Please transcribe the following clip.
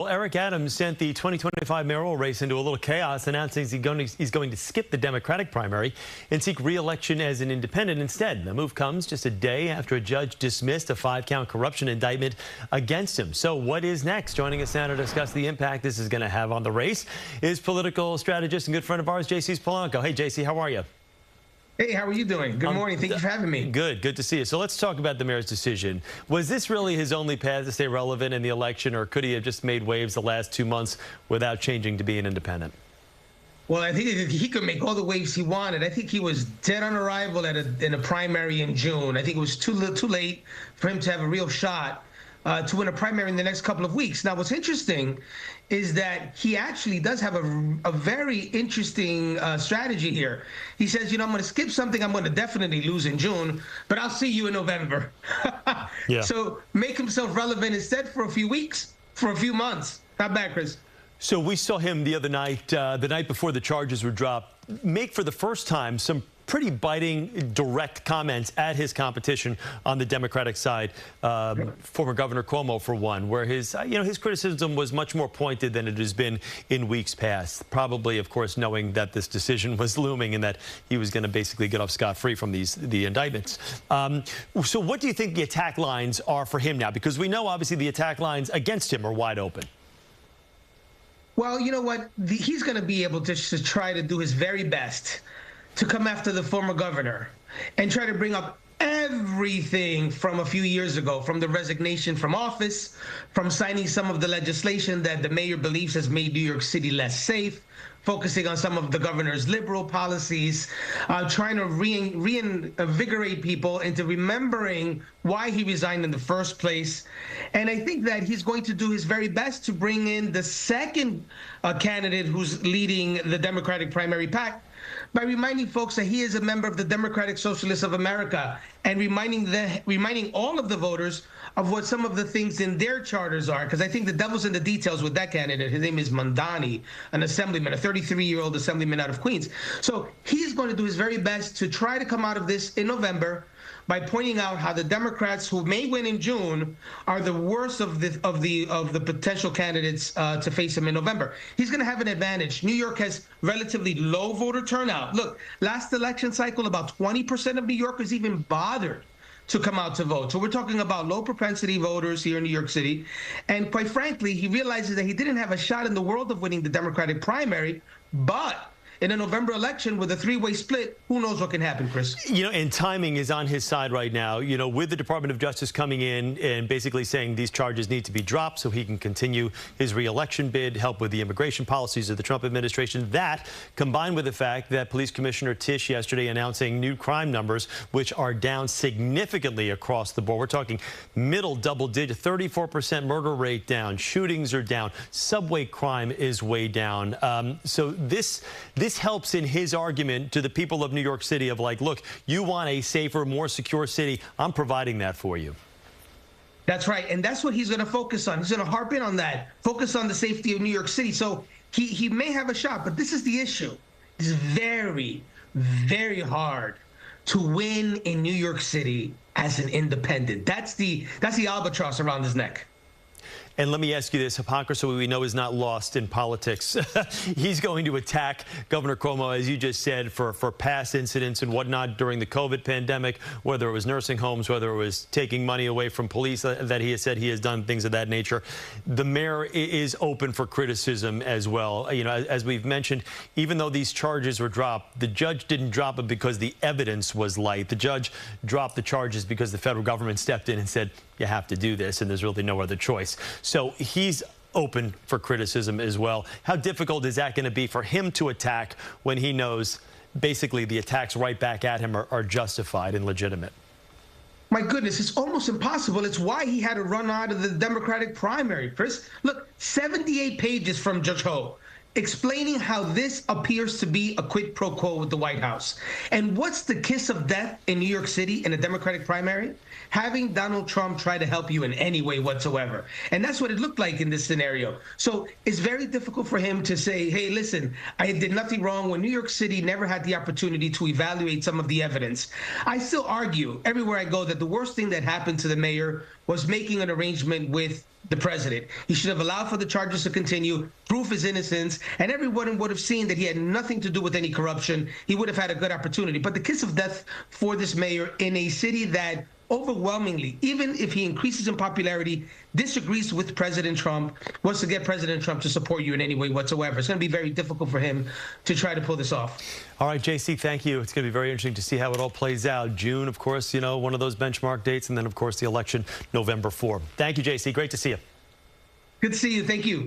Well, Eric Adams sent the 2025 mayoral race into a little chaos, announcing he's going to skip the Democratic primary and seek re-election as an independent instead. The move comes just a day after a judge dismissed a 5-count corruption indictment against him. So what is next? Joining us now to discuss the impact this is going to have on the race is political strategist and good friend of ours, JC's Polanco. Hey, JC, how are you? Hey, how are you doing? Good morning. Thank you for having me. Good to see you. So let's talk about the mayor's decision. Was this really his only path to stay relevant in the election, or could he have just made waves the last 2 months without changing to be an independent? Well, I think he could make all the waves he wanted. I think he was dead on arrival in a primary in June. I think it was too late for him to have a real shot to win a primary in the next couple of weeks. Now, what's interesting is that he actually does have a very interesting strategy here. He says, you know, I'm going to skip something I'm going to definitely lose in June, but I'll see you in November. Yeah. So make himself relevant instead for a few weeks, for a few months. Not bad, Chris. So we saw him the other night, the night before the charges were dropped, make for the first time some pretty biting, direct comments at his competition on the Democratic side, former Governor Cuomo, for one, where his criticism was much more pointed than it has been in weeks past. Probably, of course, knowing that this decision was looming and that he was going to basically get off scot-free from the indictments. So what do you think the attack lines are for him now? Because we know, obviously, the attack lines against him are wide open. Well, you know what? He's going to be able to try to do his very best to come after the former governor and try to bring up everything from a few years ago, from the resignation from office, from signing some of the legislation that the mayor believes has made New York City less safe, focusing on some of the governor's liberal policies, trying to reinvigorate people into remembering why he resigned in the first place. And I think that he's going to do his very best to bring in the second candidate who's leading the Democratic primary pack, by reminding folks that he is a member of the Democratic Socialists of America, and reminding all of the voters of what some of the things in their charters are, because I think the devil's in the details with that candidate. His name is Mondani, an assemblyman, a 33-year-old assemblyman out of Queens. So he's going to do his very best to try to come out of this in November by pointing out how the Democrats, who may win in June, are the worst of the potential candidates to face him in November. He's going to have an advantage. New York has relatively low voter turnout. Look, last election cycle, about 20% of New Yorkers even bothered to come out to vote. So we're talking about low propensity voters here in New York City. And quite frankly, he realizes that he didn't have a shot in the world of winning the Democratic primary, but in a November election with a three-way split, who knows what can happen, Chris? You know, and timing is on his side right now, you know, with the Department of Justice coming in and basically saying these charges need to be dropped so he can continue his re-election bid, help with the immigration policies of the Trump administration. That, combined with the fact that Police Commissioner Tisch yesterday announcing new crime numbers, which are down significantly across the board. We're talking middle double-digit, 34% murder rate down, shootings are down, subway crime is way down. So this helps in his argument to the people of New York City of like, look, you want a safer, more secure city. I'm providing that for you. That's right. And that's what he's going to focus on. He's going to harp in on that, focus on the safety of New York City. So he may have a shot, but this is the issue. It's very, very hard to win in New York City as an independent. That's the albatross around his neck. And let me ask you this, hypocrisy we know is not lost in politics. He's going to attack Governor Cuomo, as you just said, for past incidents and whatnot during the COVID pandemic, whether it was nursing homes, whether it was taking money away from police that he has said he has done, things of that nature. The mayor is open for criticism as well. You know, as we've mentioned, even though these charges were dropped, the judge didn't drop it because the evidence was light. The judge dropped the charges because the federal government stepped in and said, you have to do this, and there's really no other choice. So he's open for criticism as well. How difficult is that going to be for him to attack when he knows basically the attacks right back at him are justified and legitimate? My goodness, it's almost impossible. It's why he had to run out of the Democratic primary, Chris. Look, 78 pages from Judge Ho explaining how this appears to be a quid pro quo with the White House. And what's the kiss of death in New York City in a Democratic primary? Having Donald Trump try to help you in any way whatsoever. And that's what it looked like in this scenario. So it's very difficult for him to say, hey, listen, I did nothing wrong when New York City never had the opportunity to evaluate some of the evidence. I still argue everywhere I go that the worst thing that happened to the mayor was making an arrangement with the president. He should have allowed for the charges to continue, prove his innocence, and everyone would have seen that he had nothing to do with any corruption. He would have had a good opportunity. But the kiss of death for this mayor in a city that overwhelmingly, even if he increases in popularity, disagrees with President Trump, wants to get President Trump to support you in any way whatsoever. It's going to be very difficult for him to try to pull this off. All right, JC, thank you. It's going to be very interesting to see how it all plays out. June, of course, you know, one of those benchmark dates, and then, of course, the election November 4. Thank you, JC. Great to see you. Good to see you. Thank you.